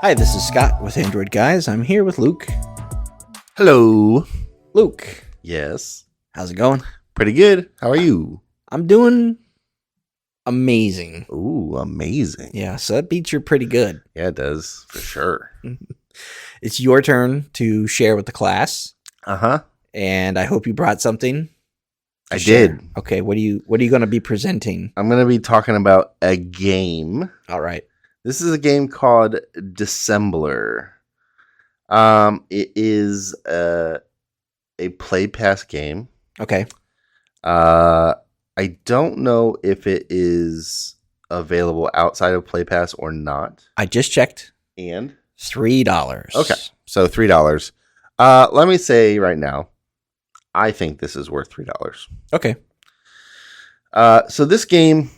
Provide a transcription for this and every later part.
Hi, this is Scott with Android Guys. I'm here with Luke. Hello. Luke, Yes. how's it going? Pretty good. How are you? I'm doing amazing. Ooh, amazing. Yeah, so that beats your pretty good. Yeah, it does, for sure. It's your turn to share with the class, Uh-huh. and I hope you brought something. I Share. did. Okay, what are you going to be presenting? I'm going to be talking about a game. All right. This is a game called Dissembler. It is a play pass game. Okay. I don't know if it is available outside of Play Pass or not. I just checked. And $3. okay, so $3. Let me say right now, I think this is worth $3. Okay. So this game,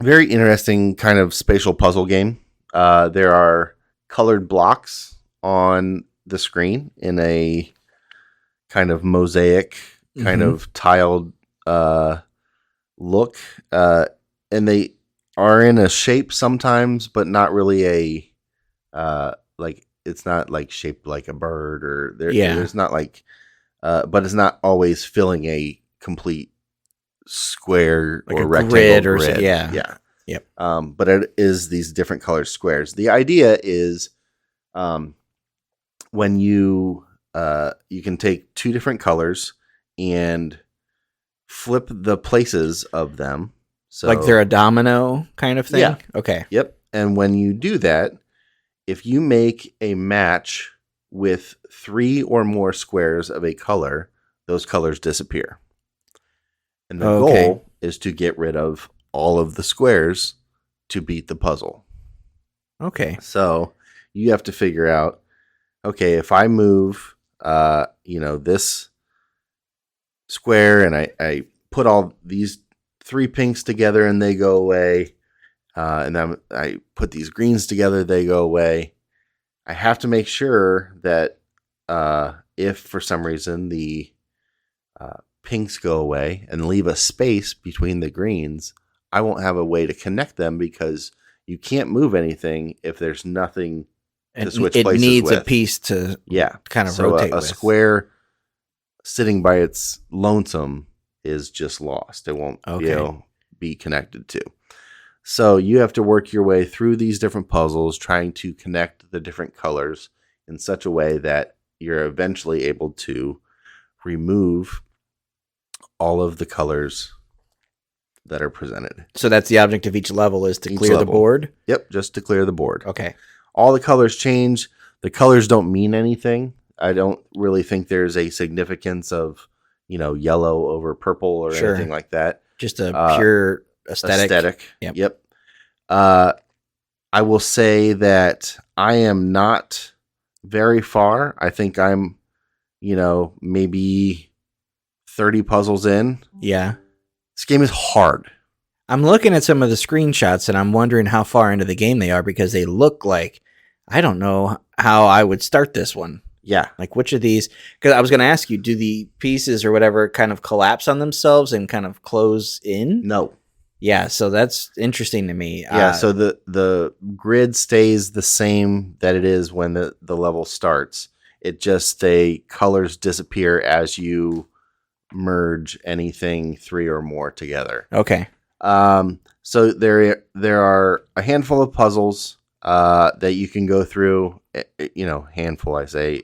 very interesting kind of spatial puzzle game. There are colored blocks on the screen in a kind of mosaic, kind of tiled look. And they are in a shape sometimes, but not really like it's not like shaped like a bird or there's not like, but it's not always filling a complete square like or a rectangle grid. Yeah. Yep. But it is these different colored squares. The idea is, when you can take two different colors and flip the places of them. So like they're a domino kind of thing? Yeah. Okay. Yep. And when you do that, if you make a match with 3 or more squares of a color, those colors disappear. And the goal is to get rid of all of the squares to beat the puzzle. Okay. So you have to figure out, okay, if I move, this square and I put all these 3 pinks together and they go away, and then I put these greens together, they go away. I have to make sure that if for some reason the pinks go away and leave a space between the greens, I won't have a way to connect them because you can't move anything if there's nothing to switch places with. It needs a piece to kind of rotate a with. square sitting by its lonesome is just lost. It won't be connected to. So you have to work your way through these different puzzles, trying to connect the different colors in such a way that you're eventually able to remove all of the colors that are presented. So that's the object of each level is to clear the board? Yep, just to clear the board. Okay. All the colors change. The colors don't mean anything. I don't really think there's a significance of, yellow over purple or anything like that. Just a pure aesthetic. Yep. I will say that I am not very far. I think I'm, maybe 30 puzzles in. Yeah. This game is hard. I'm looking at some of the screenshots and I'm wondering how far into the game they are because they look like, I don't know how I would start this one. Yeah. Like which of these, because I was going to ask you, do the pieces or whatever kind of collapse on themselves and kind of close in? No. Yeah, so that's interesting to me. Yeah, so the grid stays the same that it is when the level starts. It just the colors disappear as you merge anything 3 or more together. Okay. So there are a handful of puzzles that you can go through. Handful, I say.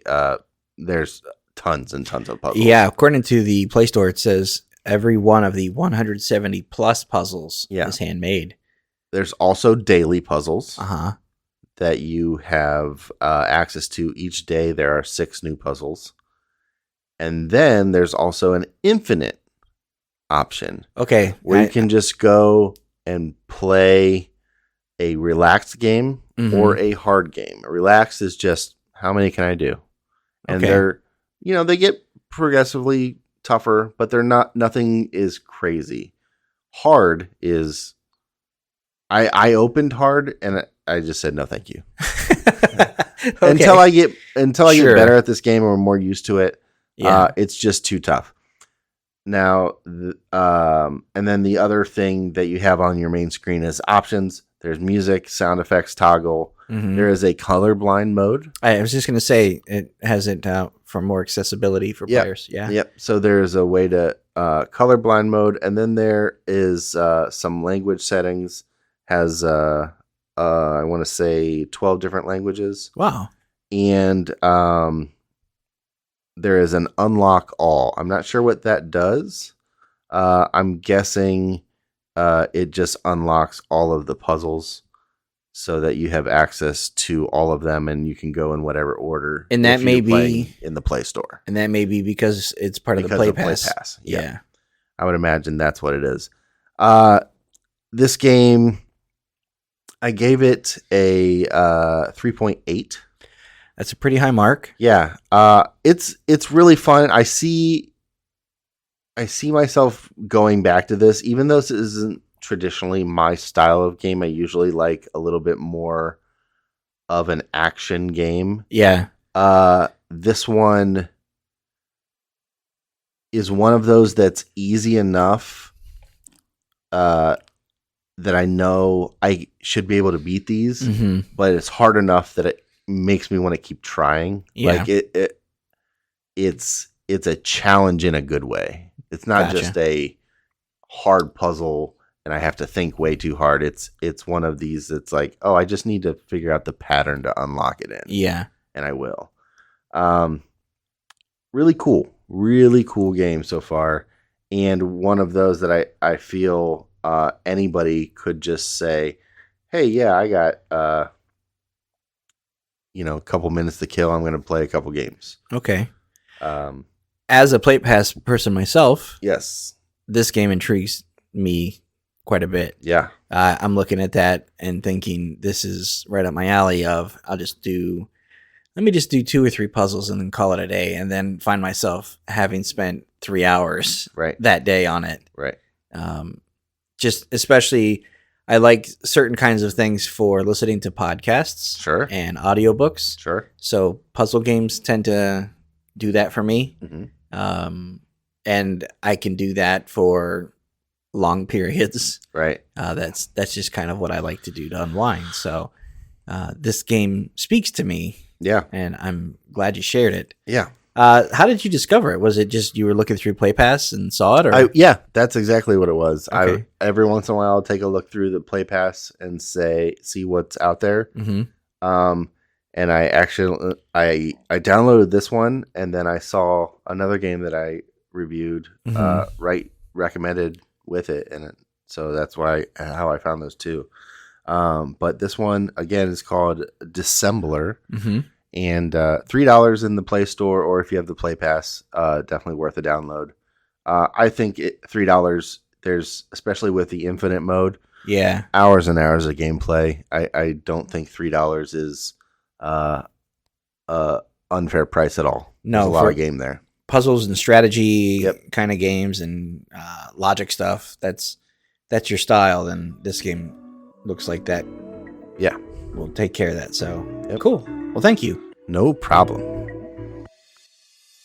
There's tons and tons of puzzles. Yeah, according to the Play Store, it says every one of the 170 plus puzzles is handmade. There's also daily puzzles that you have access to each day. There are 6 new puzzles. And then there's also an infinite option. Okay. Where you can just go and play a relaxed game or a hard game. A relaxed is just, how many can I do? And they're, they get progressively tougher, but nothing is crazy. Hard is, I opened hard and I just said, no, thank you. Until I get better at this game or more used to it. It's just too tough. Now, and then the other thing that you have on your main screen is options. There's music, sound effects, toggle, Mhm. There is a colorblind mode. I was just going to say it has it for more accessibility for players. Yeah. Yep. So there's a way to colorblind mode, and then there is some language settings. Has I want to say 12 different languages, Wow. and there is an unlock all. I'm not sure what that does. I'm guessing it just unlocks all of the puzzles so that you have access to all of them and you can go in whatever order. And that if may you're playing be in the Play Store. And that may be because it's part of the Play Pass. Yeah. I would imagine that's what it is. This game, I gave it a 3.8. That's a pretty high mark. Yeah. It's really fun. I see myself going back to this, even though this isn't traditionally my style of game. I usually like a little bit more of an action game. Yeah. This one is one of those that's easy enough that I know I should be able to beat these, but it's hard enough that it makes me want to keep trying. Yeah. Like it's a challenge in a good way. It's not just a hard puzzle and I have to think way too hard. It's one of these that's like, oh, I just need to figure out the pattern to unlock it in. Yeah. And I will. Really cool game so far. And one of those that I feel anybody could just say, hey, yeah, I got a couple minutes to kill. I'm going to play a couple games. Okay. As a Play Pass person myself, yes, this game intrigues me quite a bit. Yeah. I'm looking at that and thinking this is right up my alley of let me just do 2 or 3 puzzles and then call it a day, and then find myself having spent 3 hours that day on it. Right. Just especially, I like certain kinds of things for listening to podcasts. Sure. And audiobooks. Sure. So puzzle games tend to do that for me. Mm-hmm. And I can do that for long periods. Right. That's just kind of what I like to do to unwind. So this game speaks to me. Yeah. And I'm glad you shared it. Yeah. How did you discover it? Was it just you were looking through Play Pass and saw it? Or? Yeah, that's exactly what it was. Okay. Every once in a while I'll take a look through the Play Pass and see what's out there. Mm-hmm. And I actually I downloaded this one, and then I saw another game that I reviewed recommended with it, and so that's how I found those two. But this one again is called Dissembler, and $3 in the Play Store, or if you have the Play Pass, definitely worth a download. I think $3. There's, especially with the infinite mode, hours and hours of gameplay. I don't think $3 is unfair price at all. No, there's a lot of game there. Puzzles and strategy kind of games and logic stuff. That's your style. Then this game looks like that. Yeah, we'll take care of that. So cool. Well, thank you. No problem.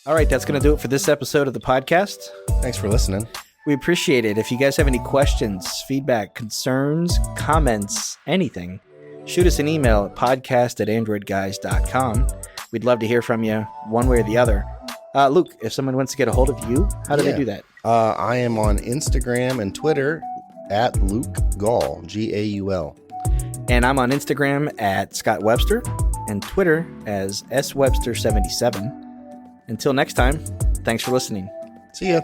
All right, that's going to do it for this episode of the podcast. Thanks for listening. We appreciate it. If you guys have any questions, feedback, concerns, comments, anything, shoot us an email at podcast@AndroidGuys.com. We'd love to hear from you one way or the other. Luke, if someone wants to get a hold of you, how do they do that? I am on Instagram and Twitter at Luke Gaul, Gaul. And I'm on Instagram at Scott Webster and Twitter as SWebster77. Until next time, thanks for listening. See ya.